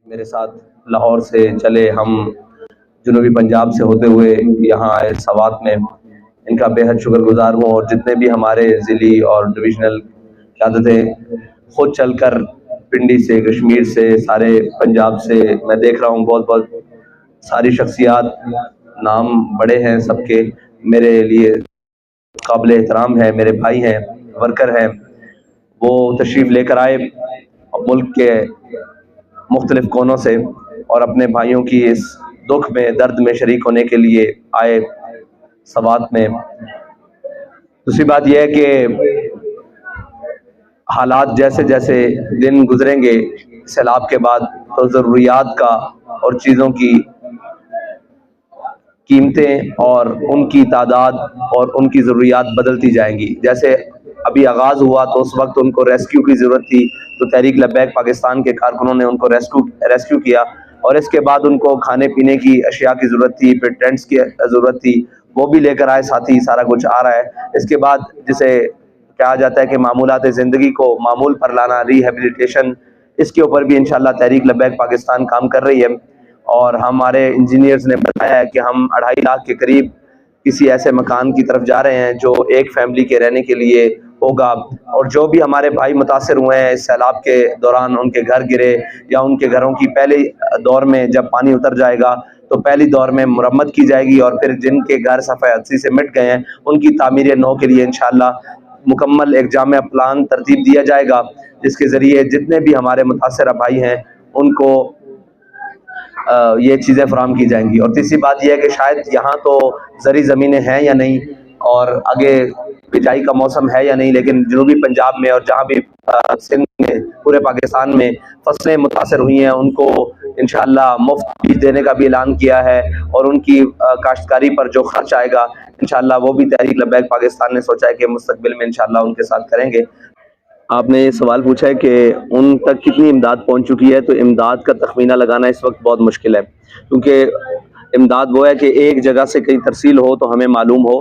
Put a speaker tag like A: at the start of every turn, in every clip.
A: میرے ساتھ لاہور سے چلے، ہم جنوبی پنجاب سے ہوتے ہوئے یہاں آئے سوات میں، ان کا بے حد شکر گزار ہوں۔ اور جتنے بھی ہمارے ضلعی اور ڈویژنل قیادتیں خود چل کر پنڈی سے، کشمیر سے، سارے پنجاب سے میں دیکھ رہا ہوں، بہت بہت ساری شخصیات، نام بڑے ہیں سب کے، میرے لیے قابل احترام ہے، میرے بھائی ہیں، ورکر ہیں، وہ تشریف لے کر آئے ملک کے مختلف کونوں سے، اور اپنے بھائیوں کی اس دکھ میں، درد میں شریک ہونے کے لیے آئے سوات میں۔ دوسری بات یہ ہے کہ حالات جیسے جیسے دن گزریں گے سیلاب کے بعد، تو ضروریات کا اور چیزوں کی قیمتیں اور ان کی تعداد اور ان کی ضروریات بدلتی جائیں گی۔ جیسے ابھی آغاز ہوا تو اس وقت ان کو ریسکیو کی ضرورت تھی، تو تحریک لبیک پاکستان کے کارکنوں نے ان کو ریسکیو کیا، اور اس کے بعد ان کو کھانے پینے کی اشیاء کی ضرورت تھی، پھر ٹینٹس کی ضرورت تھی، وہ بھی لے کر آئے ساتھی، سارا کچھ آ رہا ہے۔ اس کے بعد جسے کہا جاتا ہے کہ معمولات زندگی کو معمول پر لانا، ری ہیبلیٹیشن، اس کے اوپر بھی انشاءاللہ تحریک لبیک پاکستان کام کر رہی ہے، اور ہمارے انجینئرز نے بتایا ہے کہ ہم 2.5 لاکھ کے قریب کسی ایسے مکان کی طرف جا رہے ہیں جو ایک فیملی کے رہنے کے لیے ہوگا۔ اور جو بھی ہمارے بھائی متاثر ہوئے ہیں اس سیلاب کے دوران، ان کے گھر گرے یا ان کے گھروں کی پہلے دور میں جب پانی اتر جائے گا تو پہلی دور میں مرمت کی جائے گی، اور پھر جن کے گھر صفحہ 80 سے مٹ گئے ہیں ان کی تعمیر نو کے لیے انشاءاللہ مکمل ایک جامع پلان ترتیب دیا جائے گا، جس کے ذریعے جتنے بھی ہمارے متاثرہ بھائی ہیں ان کو یہ چیزیں فراہم کی جائیں گی۔ اور تیسری بات یہ ہے کہ شاید یہاں تو زرعی زمینیں ہیں یا نہیں، اور آگے بجائی کا موسم ہے یا نہیں، لیکن جنوبی پنجاب میں اور جہاں بھی سندھ میں، پورے پاکستان میں فصلیں متاثر ہوئی ہیں، ان کو انشاءاللہ مفت بیج دینے کا بھی اعلان کیا ہے، اور ان کی کاشتکاری پر جو خرچ آئے گا انشاءاللہ وہ بھی تحریک لبیک پاکستان نے سوچا ہے کہ مستقبل میں انشاءاللہ ان کے ساتھ کریں گے۔ آپ نے یہ سوال پوچھا ہے کہ ان تک کتنی امداد پہنچ چکی ہے، تو امداد کا تخمینہ لگانا اس وقت بہت مشکل ہے، کیونکہ امداد وہ ہے کہ ایک جگہ سے کہیں ترسیل ہو تو ہمیں معلوم ہو۔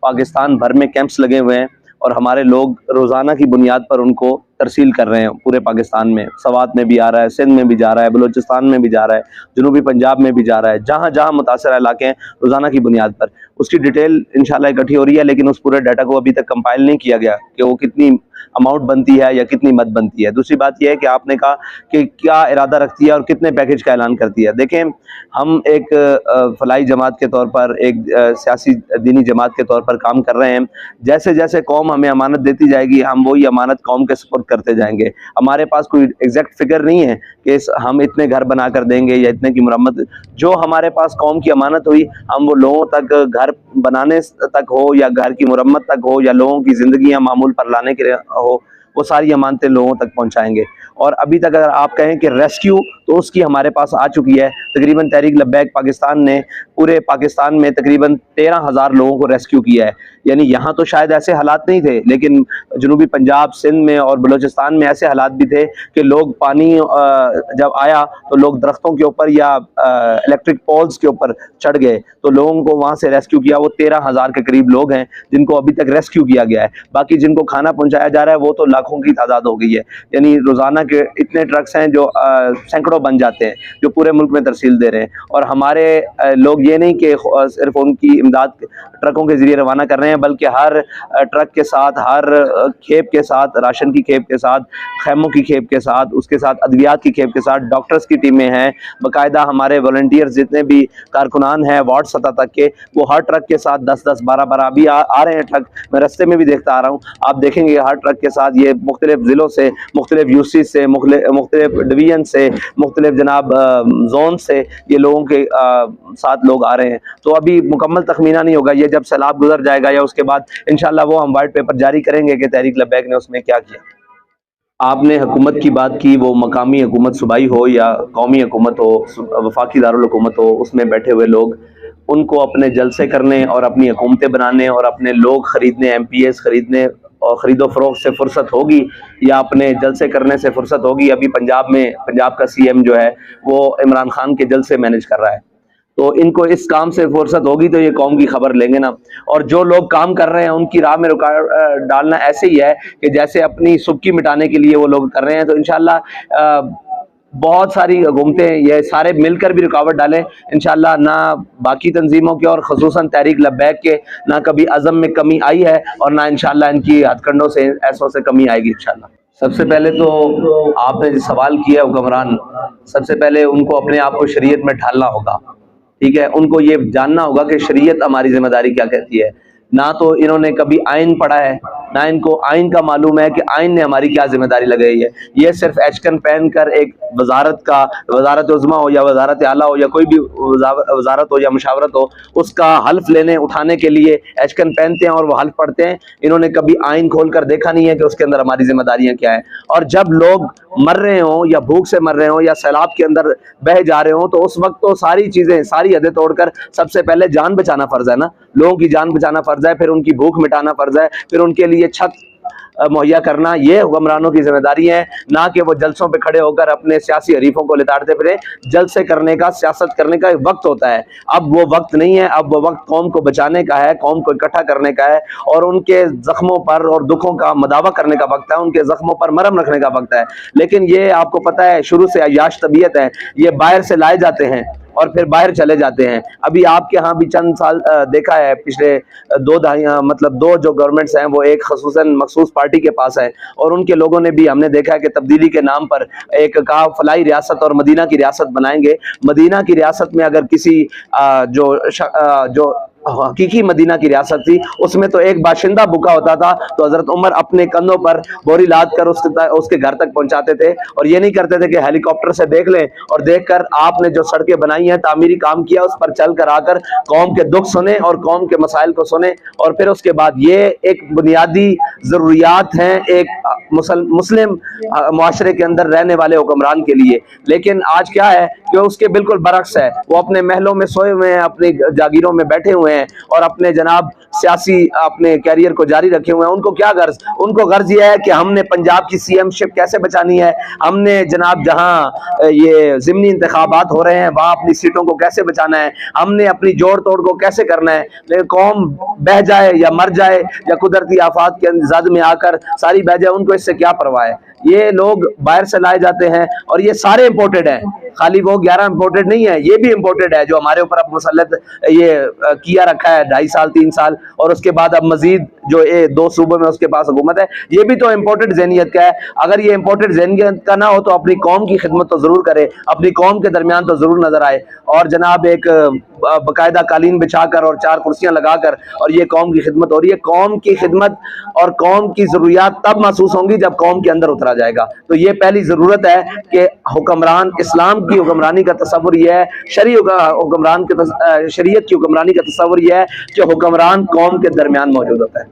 A: پاکستان بھر میں کیمپس لگے ہوئے ہیں، اور ہمارے لوگ روزانہ کی بنیاد پر ان کو ترسیل کر رہے ہیں پورے پاکستان میں، سوات میں بھی آ رہا ہے، سندھ میں بھی جا رہا ہے، بلوچستان میں بھی جا رہا ہے، جنوبی پنجاب میں بھی جا رہا ہے، جہاں جہاں متاثرہ علاقے ہیں روزانہ کی بنیاد پر اس کی ڈیٹیل انشاءاللہ اکٹھی ہو رہی ہے، لیکن اس پورے ڈیٹا کو ابھی تک کمپائل نہیں کیا گیا کہ وہ کتنی اماؤنٹ بنتی ہے یا کتنی مد بنتی ہے۔ دوسری بات یہ ہے کہ آپ نے کہا کہ کیا ارادہ رکھتی ہے اور کتنے پیکج کا اعلان کرتی ہے۔ دیکھیں، ہم ایک فلاحی جماعت کے طور پر، ایک سیاسی دینی جماعت کے طور پر کام کر رہے ہیں۔ جیسے جیسے قوم ہمیں امانت دیتی جائے گی، ہم وہی امانت قوم کے سپرد کرتے جائیں گے۔ ہمارے پاس کوئی ایگزیکٹ فگر نہیں ہے کہ ہم اتنے گھر بنا کر دیں گے یا اتنے کی مرمت، جو ہمارے پاس قوم کی امانت ہوئی ہم وہ لوگوں تک، گھر بنانے تک ہو یا گھر کی مرمت تک ہو یا لوگوں کی زندگیاں معمول پر لانے کے لیے ہو، وہ ساری امانتیں لوگوں تک پہنچائیں گے۔ اور ابھی تک اگر آپ کہیں کہ ریسکیو، تو اس کی ہمارے پاس آ چکی ہے، تقریباً تحریک لبیک پاکستان نے پورے پاکستان میں تقریباً 13,000 لوگوں کو ریسکیو کیا ہے۔ یعنی یہاں تو شاید ایسے حالات نہیں تھے، لیکن جنوبی پنجاب، سندھ میں اور بلوچستان میں ایسے حالات بھی تھے کہ لوگ پانی جب آیا تو لوگ درختوں کے اوپر یا الیکٹرک پولز کے اوپر چڑھ گئے، تو لوگوں کو وہاں سے ریسکیو کیا۔ وہ 13,000 کے قریب لوگ ہیں جن کو ابھی تک ریسکیو کیا گیا ہے۔ باقی جن کو کھانا پہنچایا جا رہا ہے وہ تو لاکھوں کی تعداد ہو گئی ہے، یعنی روزانہ کے اتنے ٹرکس ہیں جو سینکڑوں بن جاتے ہیں، جو پورے ملک میں ترسیل دے رہے ہیں۔ اور ہمارے لوگ یہ نہیں کہ صرف ان کی امداد ٹرکوں کے ذریعے روانہ کر رہے ہیں، بلکہ ہر ٹرک کے ساتھ، ہر کھیپ کے ساتھ، راشن کی کھیپ کے ساتھ، خیموں کی کھیپ کے ساتھ، اس کے ساتھ ادویات کی کھیپ کے ساتھ ڈاکٹرز کی ٹیمیں ہیں، باقاعدہ ہمارے والنٹیئرز جتنے بھی کارکنان ہیں وارڈ سطح تک کے، وہ ہر ٹرک کے ساتھ 10-10، 12-12 ابھی آ رہے ہیں ٹرک، میں رستے میں بھی دیکھتا آ رہا ہوں، آپ دیکھیں گے ہر ٹرک کے ساتھ یہ مختلف ضلعوں سے، مختلف یوسی سے، مختلف ڈویژن سے، مختلف جناب زون سے یہ لوگوں کے ساتھ لوگ آ رہے ہیں۔ تو ابھی مکمل تخمینہ نہیں ہوگا، یہ جب سیلاب گزر جائے گا یا اس کے بعد انشاءاللہ وہ ہم وائٹ پیپر جاری کریں گے کہ تحریک لبیک نے اس میں کیا کیا۔ آپ نے حکومت کی بات کی، وہ مقامی حکومت صوبائی ہو یا قومی حکومت ہو، وفاقی دارالحکومت ہو، اس میں بیٹھے ہوئے لوگ، ان کو اپنے جلسے کرنے اور اپنی حکومتیں بنانے اور اپنے لوگ خریدنے، ایم پی ایز خریدنے اور خرید و فروخت سے فرصت ہوگی یا اپنے جلسے کرنے سے فرصت ہوگی؟ ابھی پنجاب میں پنجاب کا سی ایم جو ہے وہ عمران خان کے جلسے مینیج کر رہا ہے، تو ان کو اس کام سے فرصت ہوگی تو یہ قوم کی خبر لیں گے نا۔ اور جو لوگ کام کر رہے ہیں ان کی راہ میں رکاوٹ ڈالنا ایسے ہی ہے کہ جیسے اپنی سبکی مٹانے کے لیے وہ لوگ کر رہے ہیں، تو انشاءاللہ بہت ساری حکومتیں یہ سارے مل کر بھی رکاوٹ ڈالیں انشاءاللہ، نہ باقی تنظیموں کے اور خصوصاً تحریک لبیک کے نہ کبھی عزم میں کمی آئی ہے، اور نہ انشاءاللہ ان کی ہتھ کنڈوں سے ایسوں سے کمی آئے گی انشاءاللہ۔ سب سے پہلے تو آپ نے جو سوال کیا حکمران، سب سے پہلے ان کو اپنے آپ کو شریعت میں ڈھالنا ہوگا، ٹھیک ہے، ان کو یہ جاننا ہوگا کہ شریعت ہماری ذمہ داری کیا کہتی ہے۔ نہ تو انہوں نے کبھی آئین پڑھا ہے، نہ ان کو آئین کا معلوم ہے کہ آئین نے ہماری کیا ذمہ داری لگائی ہے۔ یہ صرف ایچکن پہن کر ایک وزارت عظمیٰ ہو یا وزارت اعلیٰ ہو یا کوئی بھی وزارت ہو یا مشاورت ہو، اس کا حلف اٹھانے کے لیے ایچکن پہنتے ہیں اور وہ حلف پڑھتے ہیں۔ انہوں نے کبھی آئین کھول کر دیکھا نہیں ہے کہ اس کے اندر ہماری ذمہ داریاں کیا ہیں۔ اور جب لوگ مر رہے ہوں یا بھوک سے مر رہے ہوں یا سیلاب کے اندر بہہ جا رہے ہوں، تو اس وقت تو ساری چیزیں، ساری حدیں توڑ کر سب سے پہلے جان بچانا فرض ہے نا، لوگوں کی جان بچانا فرض ہے، پھر ان کی بھوک مٹانا فرض ہے، پھر ان کے لیے چھت مہیا کرنا، یہ حکمرانوں کی ذمہ داری ہے، نہ کہ وہ جلسوں پہ کھڑے ہو کر اپنے سیاسی حریفوں کو لتاڑتے پھریں۔ جلسے کرنے کا، سیاست کرنے کا ایک وقت ہوتا ہے، اب وہ وقت نہیں ہے، اب وہ وقت قوم کو بچانے کا ہے، قوم کو اکٹھا کرنے کا ہے، اور ان کے زخموں پر اور دکھوں کا مداوع کرنے کا وقت ہے، ان کے زخموں پر مرہم رکھنے کا وقت ہے۔ لیکن یہ آپ کو پتہ ہے شروع سے عیاش طبیعت ہے، یہ باہر سے لائے جاتے ہیں اور پھر باہر چلے جاتے ہیں۔ ابھی آپ کے ہاں بھی چند سال دیکھا ہے، پچھلے دو دہائیاں، مطلب دو جو گورنمنٹس ہیں وہ ایک خصوصاً مخصوص پارٹی کے پاس ہے، اور ان کے لوگوں نے بھی، ہم نے دیکھا ہے کہ تبدیلی کے نام پر ایک کہا فلاحی ریاست اور مدینہ کی ریاست بنائیں گے۔ مدینہ کی ریاست میں اگر کسی جو حقیقی مدینہ کی ریاست تھی، اس میں تو ایک باشندہ بھوکا ہوتا تھا تو حضرت عمر اپنے کندھوں پر بوری لاد کر اس کے گھر تک پہنچاتے تھے، اور یہ نہیں کرتے تھے کہ ہیلی کاپٹر سے دیکھ لیں اور دیکھ کر آپ نے جو سڑکیں بنائی ہیں، تعمیری کام کیا، اس پر چل کر آ کر قوم کے دکھ سنیں اور قوم کے مسائل کو سنیں، اور پھر اس کے بعد یہ ایک بنیادی ضروریات ہیں ایک مسلم معاشرے کے اندر رہنے والے حکمران کے لیے۔ لیکن آج کیا ہے کہ اس کے بالکل برعکس ہے، وہ اپنے محلوں میں سوئے ہوئے ہیں، اپنی جاگیروں میں بیٹھے ہوئے ہیں، اور اپنے جناب سیاسی اپنے کیریئر کو جاری رکھے ہوئے ہیں۔ ان کو کیا غرض؟ ان کو غرض یہ ہے کہ ہم نے پنجاب کی سی ایم شپ کیسے بچانی ہے، ہم نے جناب جہاں یہ ضمنی انتخابات ہو رہے ہیں وہاں اپنی سیٹوں کو کیسے بچانا ہے، ہم نے اپنی جوڑ توڑ کو کیسے کرنا ہے۔ لیکن قوم بہہ جائے یا مر جائے یا قدرتی آفات کے زد میں آ کر ساری بہہ جائے، ان کو اس سے کیا پرواہ ہے۔ یہ لوگ باہر سے لائے جاتے ہیں، اور یہ سارے امپورٹڈ ہیں، خالی وہ 11 امپورٹڈ نہیں ہے، یہ بھی امپورٹڈ ہے جو ہمارے اوپر اب مسلط یہ کیا رکھا ہے 2.5 سال 3 سال، اور اس کے بعد اب مزید جو 2 صوبوں میں اس کے پاس حکومت ہے، یہ بھی تو امپورٹڈ ذہنیت کا ہے۔ اگر یہ امپورٹڈ ذہنیت کا نہ ہو تو اپنی قوم کی خدمت تو ضرور کرے، اپنی قوم کے درمیان تو ضرور نظر آئے، اور جناب ایک باقاعدہ قالین بچھا کر اور 4 کرسیاں لگا کر اور یہ قوم کی خدمت ہو رہی ہے۔ قوم کی خدمت اور قوم کی ضروریات تب محسوس ہوں گی جب قوم کے اندر اترا جائے گا۔ تو یہ پہلی ضرورت ہے کہ حکمران، اسلام کی حکمرانی کا تصور یہ ہے، شریعت کی حکمرانی کا تصور یہ ہے کہ حکمران قوم کے درمیان موجود ہوتا ہے۔